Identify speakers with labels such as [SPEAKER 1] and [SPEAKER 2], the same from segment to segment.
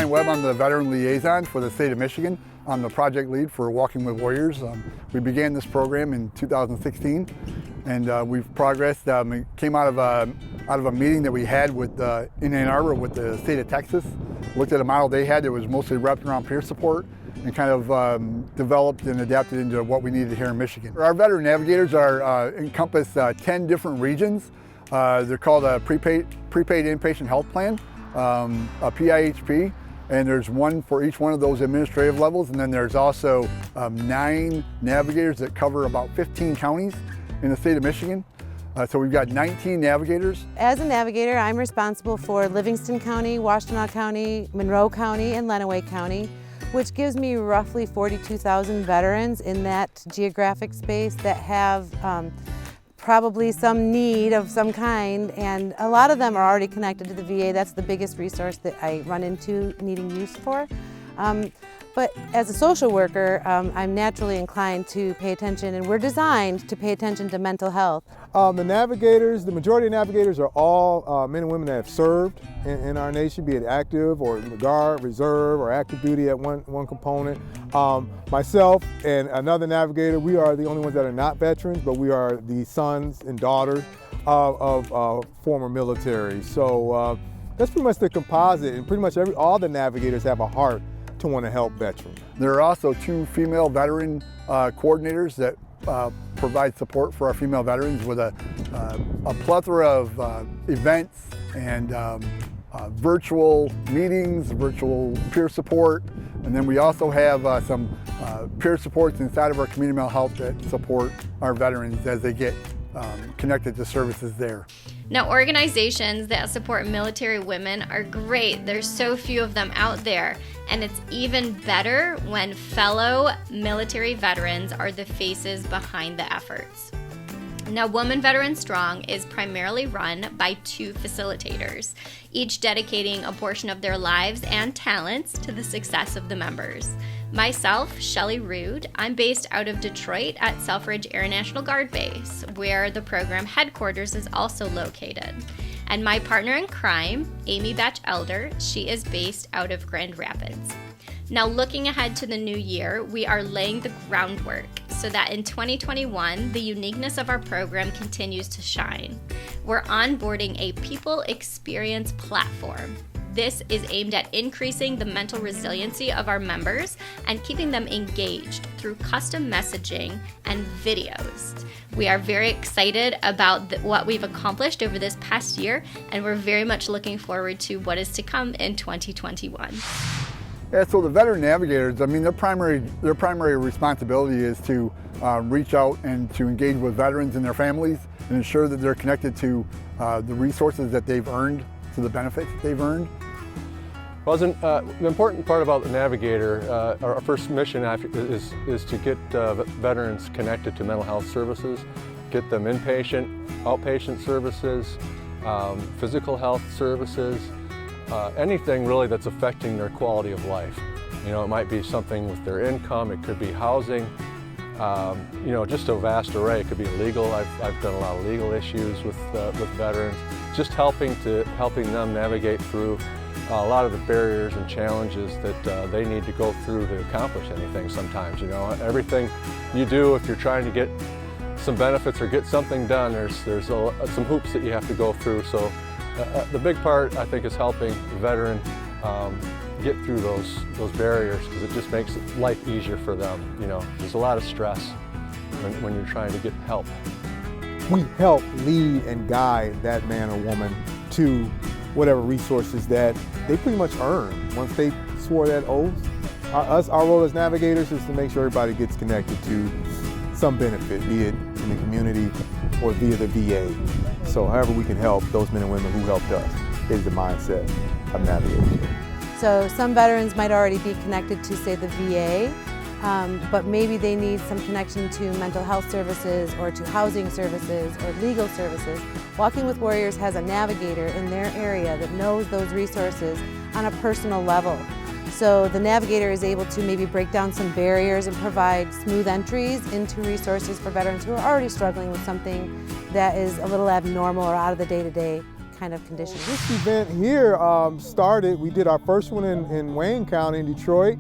[SPEAKER 1] Webb. I'm the Veteran Liaison for the state of Michigan. I'm the project lead for Walking with Warriors. We began this program in 2016, and we've progressed. It came out of a meeting that we had with in Ann Arbor with the state of Texas. Looked at a model they had that was mostly wrapped around peer support, and kind of developed and adapted into what we needed here in Michigan. Our veteran navigators encompass 10 different regions. They're called a Pre-Paid Inpatient Health Plan, a PIHP, and there's one for each one of those administrative levels, and then there's also 9 navigators that cover about 15 counties in the state of Michigan. So we've got 19 navigators.
[SPEAKER 2] As a navigator, I'm responsible for Livingston County, Washtenaw County, Monroe County, and Lenawee County, which gives me roughly 42,000 veterans in that geographic space that have probably some need of some kind, and a lot of them are already connected to the VA. That's the biggest resource that I run into needing use for. But as a social worker, I'm naturally inclined to pay attention, and we're designed to pay attention to mental health.
[SPEAKER 3] The navigators, the majority of navigators are all men and women that have served in our nation, be it active or in the Guard, Reserve, or active duty at one component. Myself and another navigator, we are the only ones that are not veterans, but we are the sons and daughters of former military. So that's pretty much the composite, and pretty much all the navigators have a heart to want to help veterans.
[SPEAKER 1] There are also 2 female veteran coordinators that provide support for our female veterans with a plethora of events and virtual meetings, virtual peer support, and then we also have some peer supports inside of our community mental health that support our veterans as they get connected to services there.
[SPEAKER 4] Now, organizations that support military women are great. There's so few of them out there, and it's even better when fellow military veterans are the faces behind the efforts. Now, Women Veterans Strong is primarily run by 2 facilitators, each dedicating a portion of their lives and talents to the success of the members. Myself, Shelley Rude, I'm based out of Detroit at Selfridge Air National Guard Base, where the program headquarters is also located. And my partner in crime, Amy Batch-Elder, she is based out of Grand Rapids. Now, looking ahead to the new year, we are laying the groundwork so that in 2021, the uniqueness of our program continues to shine. We're onboarding a people experience platform. This is aimed at increasing the mental resiliency of our members and keeping them engaged through custom messaging and videos. We are very excited about what we've accomplished over this past year, and we're very much looking forward to what is to come in 2021.
[SPEAKER 1] Yeah, so the veteran navigators, I mean, their primary responsibility is to reach out and to engage with veterans and their families and ensure that they're connected to the resources that they've earned, to the benefits that they've earned.
[SPEAKER 5] Well, the important part about the Navigator, our first mission is to get veterans connected to mental health services, get them inpatient, outpatient services, physical health services, anything really that's affecting their quality of life. You know, it might be something with their income, it could be housing, you know, just a vast array. It could be legal. I've done a lot of legal issues with veterans, just helping them navigate through a lot of the barriers and challenges that they need to go through to accomplish anything sometimes. You know, everything you do, if you're trying to get some benefits or get something done, there's some hoops that you have to go through. So the big part, I think, is helping the veteran get through those barriers, because it just makes life easier for them. You know, there's a lot of stress when you're trying to get help.
[SPEAKER 3] We help lead and guide that man or woman to whatever resources that they pretty much earn once they swore that oath. Our role as navigators is to make sure everybody gets connected to some benefit, be it in the community or via the VA. So however we can help those men and women who helped us is the mindset of navigators.
[SPEAKER 2] So some veterans might already be connected to, say, the VA, but maybe they need some connection to mental health services or to housing services or legal services. Walking with Warriors has a navigator in their area that knows those resources on a personal level. So the navigator is able to maybe break down some barriers and provide smooth entries into resources for veterans who are already struggling with something that is a little abnormal or out of the day-to-day kind of condition.
[SPEAKER 3] This event here started, we did our first one in Wayne County in Detroit.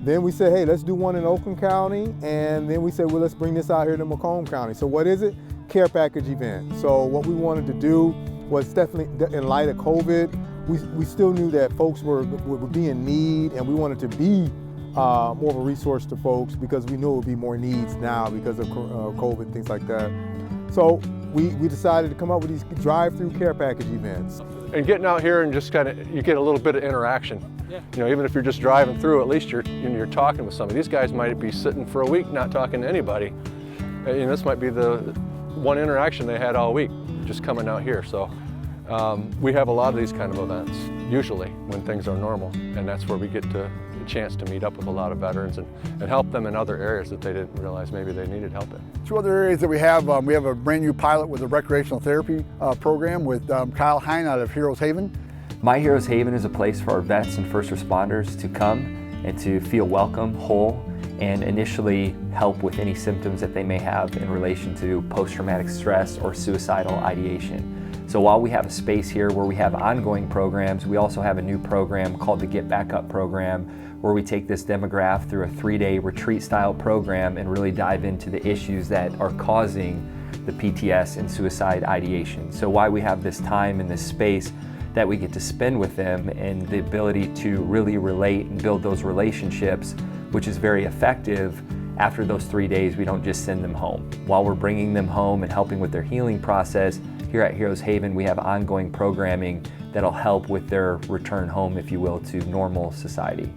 [SPEAKER 3] Then we said, hey, let's do one in Oakland County. And then we said, well, let's bring this out here to Macomb County. So what is it? Care package event. So what we wanted to do was definitely, in light of COVID, we still knew that folks would be in need, and we wanted to be more of a resource to folks because we knew it would be more needs now because of COVID and things like that. So we decided to come up with these drive-through care package events.
[SPEAKER 5] And getting out here and just kind of, you get a little bit of interaction. Yeah. You know, even if you're just driving through, at least you're talking with somebody. These guys might be sitting for a week not talking to anybody. And this might be the one interaction they had all week, just coming out here. So we have a lot of these kind of events, usually when things are normal, and that's where we get a chance to meet up with a lot of veterans and help them in other areas that they didn't realize maybe they needed help in.
[SPEAKER 1] Two other areas that we have a brand new pilot with a recreational therapy program with Kyle Hine out of Heroes Haven.
[SPEAKER 6] My Heroes Haven is a place for our vets and first responders to come and to feel welcome, whole, and initially help with any symptoms that they may have in relation to post-traumatic stress or suicidal ideation. So while we have a space here where we have ongoing programs, we also have a new program called the Get Back Up program, where we take this demographic through a 3-day retreat-style program and really dive into the issues that are causing the PTS and suicide ideation. So why we have this time and this space that we get to spend with them and the ability to really relate and build those relationships, which is very effective. After those 3 days, we don't just send them home. While we're bringing them home and helping with their healing process, here at Heroes Haven, we have ongoing programming that'll help with their return home, if you will, to normal society.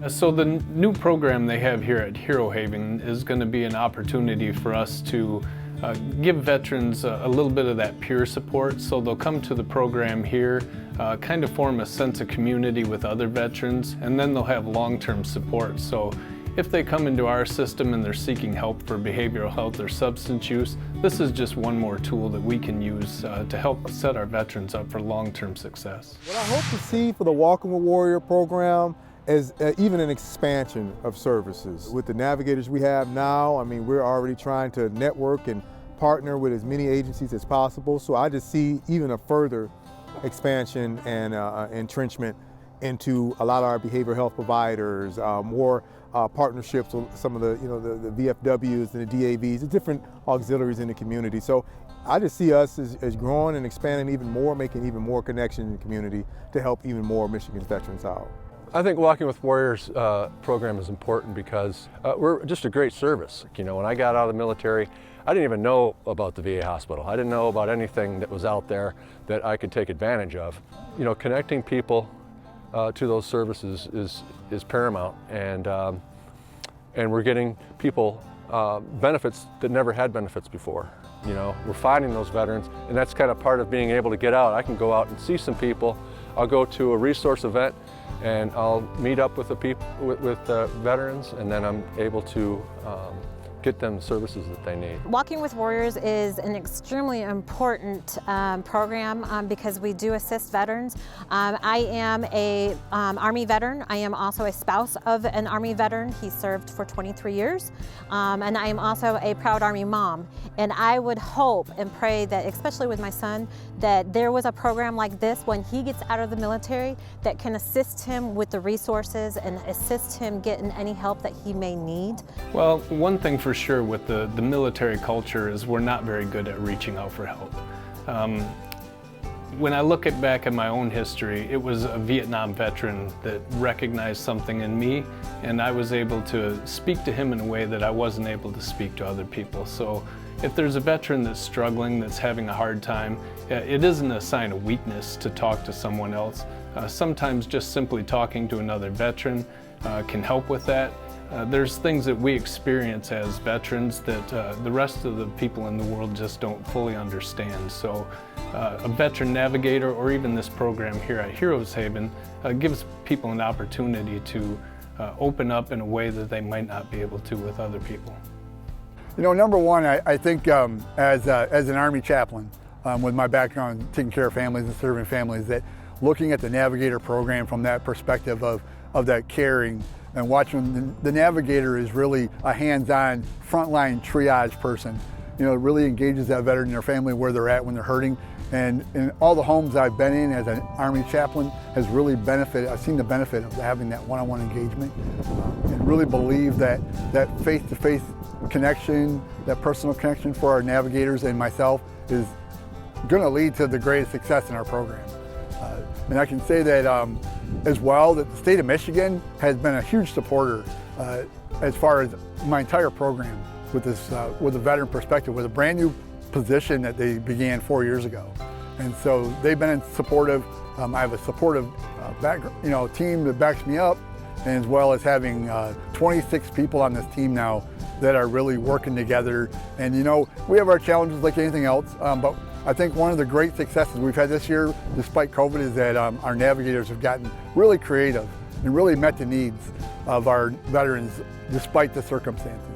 [SPEAKER 7] So the new program they have here at Hero Haven is going to be an opportunity for us to give veterans a little bit of that peer support. So they'll come to the program here, kind of form a sense of community with other veterans, and then they'll have long-term support. So if they come into our system and they're seeking help for behavioral health or substance use, this is just one more tool that we can use to help set our veterans up for long-term success.
[SPEAKER 3] What I hope to see for the Walking with Warrior program is even an expansion of services. With the Navigators we have now, I mean, we're already trying to network and partner with as many agencies as possible. So I just see even a further expansion and entrenchment into a lot of our behavioral health providers, more partnerships with some of the VFWs and the DAVs, the different auxiliaries in the community. So I just see us as growing and expanding even more, making even more connections in the community to help even more Michigan's veterans out.
[SPEAKER 5] I think Walking with Warriors program is important because we're just a great service. You know, when I got out of the military, I didn't even know about the VA hospital. I didn't know about anything that was out there that I could take advantage of. You know, connecting people to those services is paramount, and we're getting people benefits that never had benefits before. You know, we're finding those veterans, and that's kind of part of being able to get out. I can go out and see some people. I'll go to a resource event, and I'll meet up with the people, with veterans, and then I'm able to get them the services that they need.
[SPEAKER 8] Walking with Warriors is an extremely important program because we do assist veterans. I am a Army veteran. I am also a spouse of an Army veteran. He served for 23 years. And I am also a proud Army mom. And I would hope and pray that, especially with my son, that there was a program like this when he gets out of the military that can assist him with the resources and assist him getting any help that he may need.
[SPEAKER 7] Well, one thing for sure with the military culture is we're not very good at reaching out for help. When I look back at my own history, it was a Vietnam veteran that recognized something in me, and I was able to speak to him in a way that I wasn't able to speak to other people. So if there's a veteran that's struggling, that's having a hard time, it isn't a sign of weakness to talk to someone else. Sometimes just simply talking to another veteran can help with that. There's things that we experience as veterans that the rest of the people in the world just don't fully understand. So a veteran navigator, or even this program here at Heroes Haven, gives people an opportunity to open up in a way that they might not be able to with other people.
[SPEAKER 1] You know, number one, I think as an Army chaplain, with my background taking care of families and serving families, that looking at the Navigator program from that perspective of that caring and watching, the Navigator is really a hands-on, frontline triage person. You know, it really engages that veteran and their family where they're at when they're hurting, And in all the homes I've been in as an Army chaplain has really benefited. I've seen the benefit of having that one-on-one engagement and really believe that that face-to-face connection, that personal connection for our navigators and myself is going to lead to the greatest success in our program. And I can say that as well, that the state of Michigan has been a huge supporter as far as my entire program with this, with a veteran perspective, with a brand new position that they began 4 years ago. And so they've been supportive. I have a supportive team that backs me up, and as well as having 26 people on this team now that are really working together. And we have our challenges like anything else, but I think one of the great successes we've had this year, despite COVID, is that our navigators have gotten really creative and really met the needs of our veterans despite the circumstances.